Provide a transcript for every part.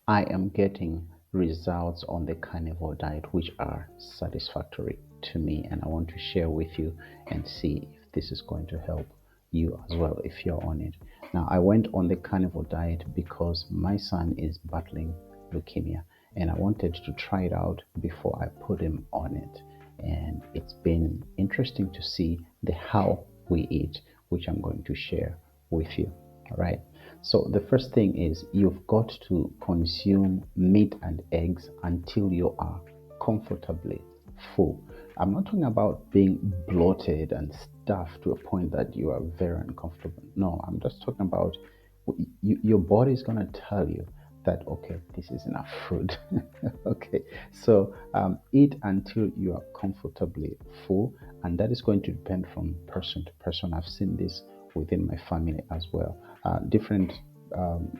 I am getting results on the carnivore diet which are satisfactory to me, and I want to share with you and see if this is going to help you as well if you're on it. Now, I went on the carnivore diet because my son is battling leukemia, and I wanted to try it out before I put him on it. And it's been interesting to see the how we eat, which I'm going to share with you. All right. So the first thing is you've got to consume meat and eggs until you are comfortably full. I'm not talking about being bloated and stuffed to a point that you are very uncomfortable. No, I'm just talking about your body is going to tell you that, okay, this is enough food. Okay, so eat until you are comfortably full, and that is going to depend from person to person. I've seen this within my family as well. Different um,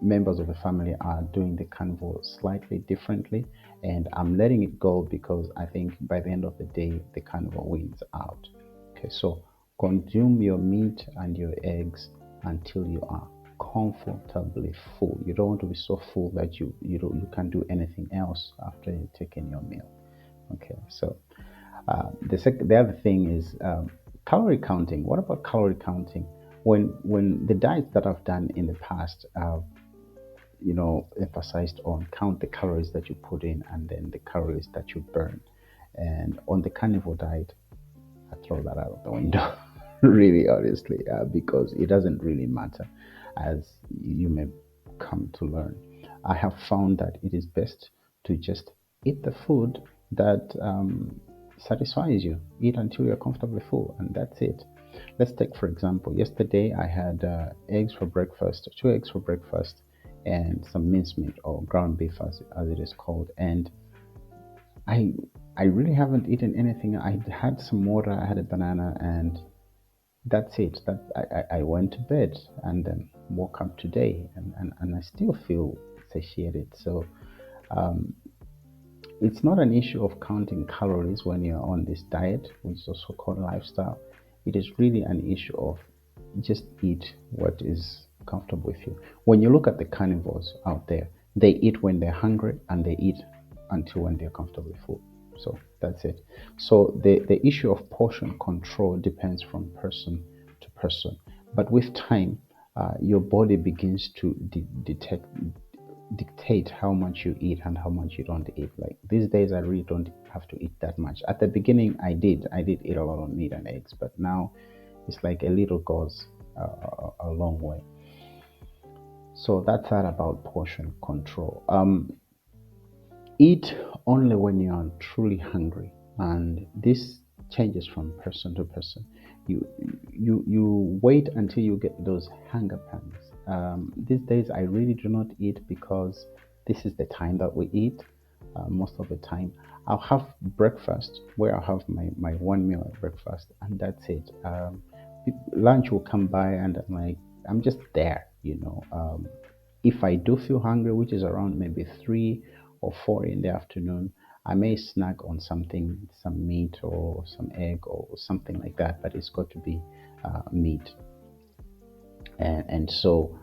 members of the family are doing the carnivore slightly differently, and I'm letting it go because I think by the end of the day, the carnivore wins out. Okay, so consume your meat and your eggs until you are comfortably full. You don't want to be so full that you can't do anything else after you've taken your meal. Okay, so the other thing is calorie counting. What about calorie counting? When the diets that I've done in the past, emphasized on count the calories that you put in and then the calories that you burn. And on the carnivore diet, I throw that out of the window, really honestly, because it doesn't really matter, as you may come to learn. I have found that it is best to just eat the food that satisfies you. Eat until you're comfortably full, and that's it. Let's take, for example, yesterday I had eggs for breakfast, two eggs for breakfast, and some mincemeat or ground beef, as it is called. And I I really haven't eaten anything. I had some water, I had a banana, and that's it. I went to bed and then woke up today, and I still feel satiated. So it's not an issue of counting calories when you're on this diet, which is also called lifestyle. It is really an issue of just eat what is comfortable with you. When you look at the carnivores out there, they eat when they're hungry and they eat until when they're comfortably full. So that's it. So the issue of portion control depends from person to person. But with time, your body begins to detect dictate how much you eat and how much you don't eat. Like these days, I really don't have to eat that much. At the beginning, I did eat a lot of meat and eggs, but now it's like a little goes a long way. So that's that about portion control. Eat only when you are truly hungry, and this changes from person to person. You wait until you get those hunger pangs. These days, I really do not eat because this is the time that we eat. Most of the time, I'll have breakfast where I'll have my one meal at breakfast, and that's it. Lunch will come by, and I'm just there. If I do feel hungry, which is around maybe 3 or 4 in the afternoon, I may snack on something, some meat or some egg or something like that, but it's got to be meat. And so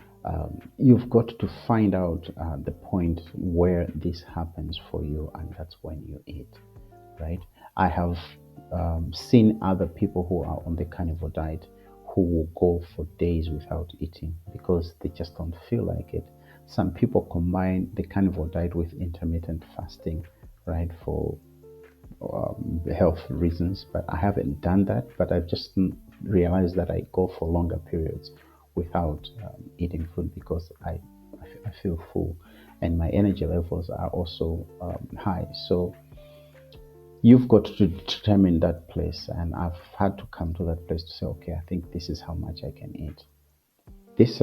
you've got to find out the point where this happens for you, and that's when you eat, right? I have seen other people who are on the carnivore diet who will go for days without eating because they just don't feel like it. Some people combine the carnivore diet with intermittent fasting, right, for health reasons, but I haven't done that. But I've just realized that I go for longer periods without eating food because I feel full and my energy levels are also high. So you've got to determine that place, and I've had to come to that place to say, okay, I think this is how much I can eat. This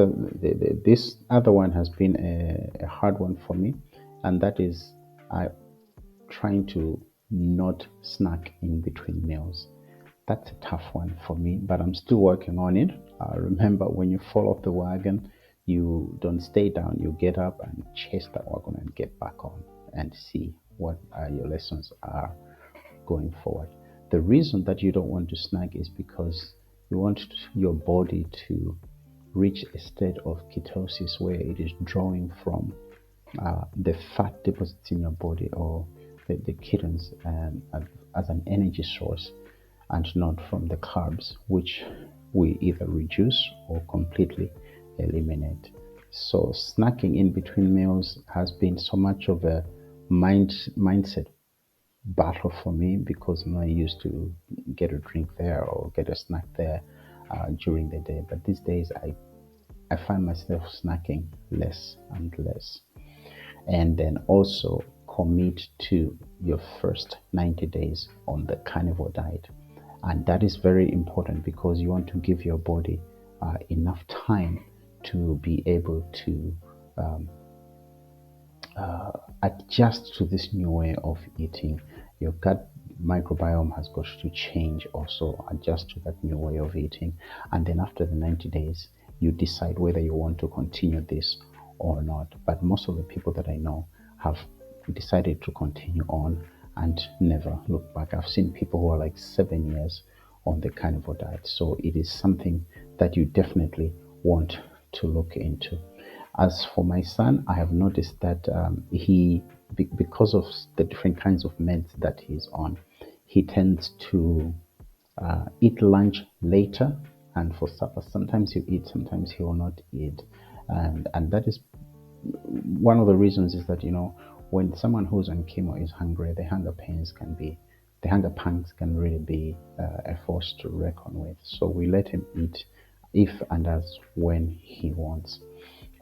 other one has been a hard one for me, and that is I trying to not snack in between meals. That's a tough one for me, but I'm still working on it. Remember, when you fall off the wagon, you don't stay down, you get up and chase that wagon and get back on and see what your lessons are going forward. The reason that you don't want to snack is because you want your body to reach a state of ketosis where it is drawing from the fat deposits in your body, or the ketones, as an energy source, and not from the carbs, which we either reduce or completely eliminate. So snacking in between meals has been so much of a mindset battle for me, because I'm not used to get a drink there or get a snack there during the day. But these days, I find myself snacking less and less. And then also commit to your first 90 days on the carnivore diet. And that is very important, because you want to give your body enough time to be able to adjust to this new way of eating. Your gut microbiome has got to change, also adjust to that new way of eating. And then after the 90 days, you decide whether you want to continue this or not. But most of the people that I know have decided to continue on and never look back. I've seen people who are like 7 years on the carnivore diet. So it is something that you definitely want to look into. As for my son, I have noticed that because of the different kinds of meds that he's on, he tends to eat lunch later, and for supper, sometimes he'll eat, sometimes he will not eat. And that is one of the reasons, is that, when someone who's on chemo is hungry, the hunger pangs can really be a force to reckon with. So we let him eat if and as when he wants.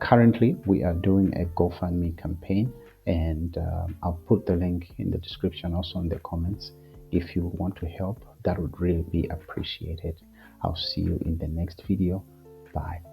Currently, we are doing a GoFundMe campaign, and I'll put the link in the description, also in the comments. If you want to help, that would really be appreciated. I'll see you in the next video. Bye.